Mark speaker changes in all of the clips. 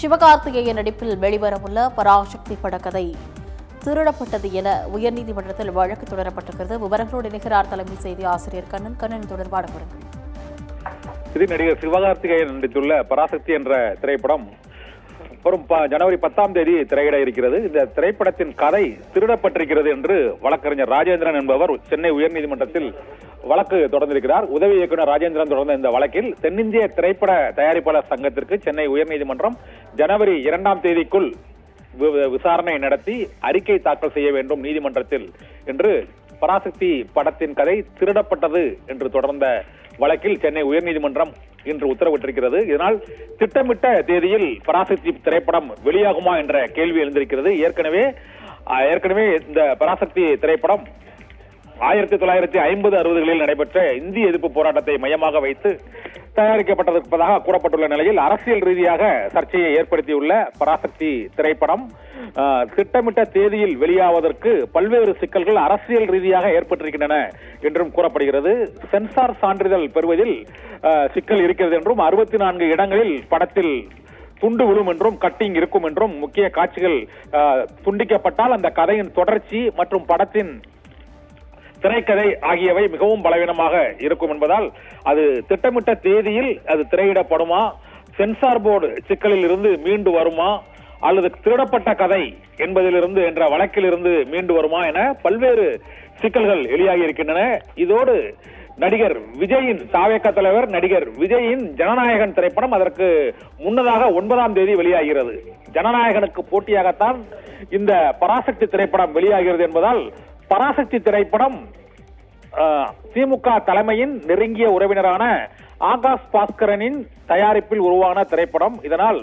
Speaker 1: சிவகார்த்திகேயன் நடிப்பில் வெளிவரவுள்ள பராசக்தி படக்கதை திருடப்பட்டது என உயர்நீதிமன்றத்தில் வழக்கு தொடரப்பட்டிருக்கிறது. விவரங்களோடு இணைகிறார் தலைமை செய்தி ஆசிரியர் கண்ணன். கண்ணன், தொடர்பான விவரங்கள்.
Speaker 2: இது நடிகர் சிவகார்த்திகேயன் நடித்துள்ள பராசக்தி என்ற திரைப்படம் வரும் ஜனவரி 10ஆம் தேதி திரையிட இருக்கிறது. இந்த திரைப்படத்தின் கதை திருடப்பட்டிருக்கிறது என்று வழக்கறிஞர் ராஜேந்திரன் என்பவர் சென்னை உயர்நீதிமன்றத்தில் வழக்கு தொடர்ந்திருக்கிறார். உதவி இயக்குநர் ராஜேந்திரன் தொடர்ந்த இந்த வழக்கில் தென்னிந்திய திரைப்பட தயாரிப்பாளர் சங்கத்திற்கு சென்னை உயர்நீதிமன்றம் ஜனவரி 2ஆம் தேதிக்குள் விசாரணை நடத்தி அறிக்கை தாக்கல் செய்ய வேண்டும் நீதிமன்றத்தில் என்று பராசக்தி படத்தின் கதை திருடப்பட்டது என்று தொடர்ந்த வழக்கில் சென்னை உயர்நீதிமன்றம் இன்று உத்தரவிட்டிருக்கிறது. இதனால் திட்டமிட்ட தேதியில் பராசக்தி திரைப்படம் வெளியாகுமா என்ற கேள்வி எழுந்திருக்கிறது. ஏற்கனவே இந்த பராசக்தி திரைப்படம் 1950-60களில் நடைபெற்ற இந்திய எதிர்ப்பு போராட்டத்தை மையமாக வைத்து தயாரிக்கப்பட்டிருப்பதாக கூறப்பட்டுள்ள நிலையில் அரசியல் ரீதியாக சர்ச்சையை ஏற்படுத்தியுள்ள பராசக்தி திரைப்படம் திட்டமிட்ட தேதியில் வெளியாவதற்கு பல்வேறு சிக்கல்கள் அரசியல் ரீதியாக ஏற்பட்டிருக்கின்றன என்றும் கூறப்படுகிறது. சென்சார் சான்றிதழ் பெறுவதில் சிக்கல் இருக்கிறது என்றும் 64 இடங்களில் படத்தில் துண்டு விழும் என்றும் கட்டிங் இருக்கும் என்றும் முக்கிய காட்சிகள் துண்டிக்கப்பட்டால் அந்த கதையின் தொடர்ச்சி மற்றும் படத்தின் திரைக்கதை ஆகியவை மிகவும் பலவீனமாக இருக்கும் என்பதால் அது திட்டமிட்ட தேதியில் அது திரையிடப்படுமா, சென்சார் போர்டு சிக்கலில் இருந்து மீண்டு வருமா அல்லது திருடப்பட்ட கதை என்பதிலிருந்து என்ற வழக்கிலிருந்து மீண்டு வருமா என பல்வேறு சிக்கல்கள் வெளியாகி இருக்கின்றன. இதோடு நடிகர் விஜயின் தாவேக தலைவர் நடிகர் விஜயின் ஜனநாயகன் திரைப்படம் அதற்கு முன்னதாக 9ஆம் தேதி வெளியாகிறது. ஜனநாயகனுக்கு போட்டியாகத்தான் இந்த பராசக்தி திரைப்படம் வெளியாகிறது என்பதால் பராசக்தி திரைப்படம் திமுக தலைமையின் நெருங்கிய உறவினரான ஆகாஷ் பாஸ்கரனின் தயாரிப்பில் உருவான திரைப்படம். இதனால்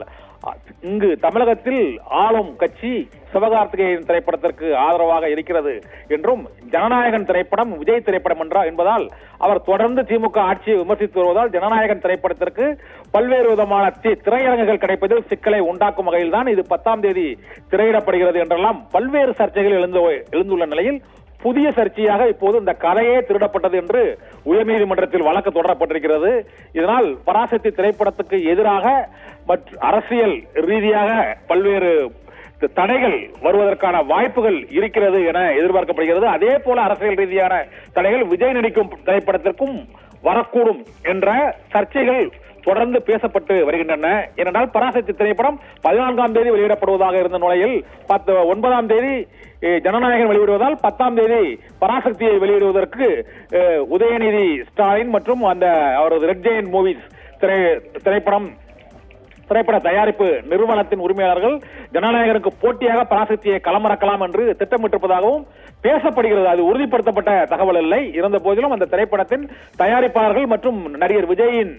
Speaker 2: இங்கு தமிழகத்தில் ஆளும் கட்சி சிவகார்த்திகேயன் திரைப்படத்திற்கு ஆதரவாக இருக்கிறது என்றும் ஜனநாயகன் திரைப்படம் விஜய் திரைப்படம் என்பதால் அவர் தொடர்ந்து திமுக ஆட்சியை விமர்சித்து வருவதால் ஜனநாயகன் திரைப்படத்திற்கு பல்வேறு விதமான திரையரங்குகள் கிடைப்பதில் சிக்கலை உண்டாக்கும் வகையில் தான் இது 10ஆம் தேதி திரையிடப்படுகிறது என்றெல்லாம் பல்வேறு சர்ச்சைகள் எழுந்துள்ள நிலையில் புதிய சர்ச்சையாக இப்போது இந்த கதையே திருடப்பட்டது என்று உயர்நீதிமன்றத்தில் வழக்கு தொடரப்பட்டிருக்கிறது. இதனால் பராசக்தி திரைப்படத்துக்கு எதிராக அரசியல் ரீதியாக பல்வேறு தடைகள் வருவதற்கான வாய்ப்புகள் இருக்கிறது என எதிர்பார்க்கப்படுகிறது. அதே போல அரசியல் ரீதியான தடைகள் விஜய் நடிக்கும் திரைப்படத்திற்கும் வரக்கூடும் என்ற சர்ச்சைகள் தொடர்ந்து பேசப்பட்டு வருகின்றன. ஏனென்றால் பராசக்தி திரைப்படம் 14ஆம் தேதி வெளியிடப்படுவதாக இருந்த நிலையில் 9ஆம் தேதி ஜனநாயகன் வெளியிடுவதால் 10ஆம் தேதி பராசக்தியை வெளியிடுவதற்கு உதயநிதி ஸ்டாலின் மற்றும் அந்த அவரது ரெட் ஜெயண்ட் மூவிஸ் திரைப்பட தயாரிப்பு நிறுவனத்தின் உரிமையாளர்கள் ஜனநாயகனுக்கு போட்டியாக பராசக்தியை களமிறக்கலாம் என்று திட்டமிட்டிருப்பதாகவும் பேசப்படுகிறது. அது உறுதிப்படுத்தப்பட்ட தகவல் இல்லை. இருந்த போதிலும் அந்த திரைப்படத்தின் தயாரிப்பாளர்கள் மற்றும் நடிகர் விஜயின்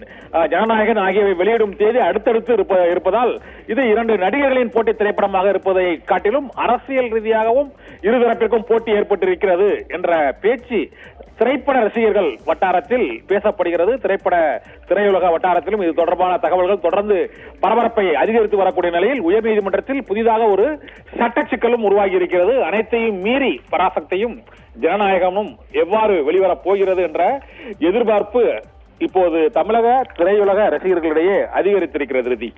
Speaker 2: ஜனநாயகன் ஆகியவை வெளியிடும் தேதி அடுத்தடுத்து இருப்பதால் இது 2 நடிகர்களின் போட்டி திரைப்படமாக இருப்பதை காட்டிலும் அரசியல் ரீதியாகவும் இருதரப்பிற்கும் போட்டி ஏற்பட்டிருக்கிறது என்ற பேச்சு திரைப்பட ரசிகர்கள் வட்டாரத்தில் பேசப்படுகிறது. திரையுலக வட்டாரத்திலும் இது தொடர்பான தகவல்கள் தொடர்ந்து பரபரப்பை அதிகரித்து வரக்கூடிய நிலையில் உயர்நீதிமன்றத்தில் புதிதாக ஒரு சட்ட சிக்கலும் உருவாகி இருக்கிறது. அனைத்தையும் மீறி பராசக்தியும் ஜனநாயகமும் எவ்வாறு வெளிவரப் போகிறது என்ற எதிர்பார்ப்பு இப்போது தமிழக திரையுலக ரசிகர்களிடையே அதிகரித்திருக்கிறது.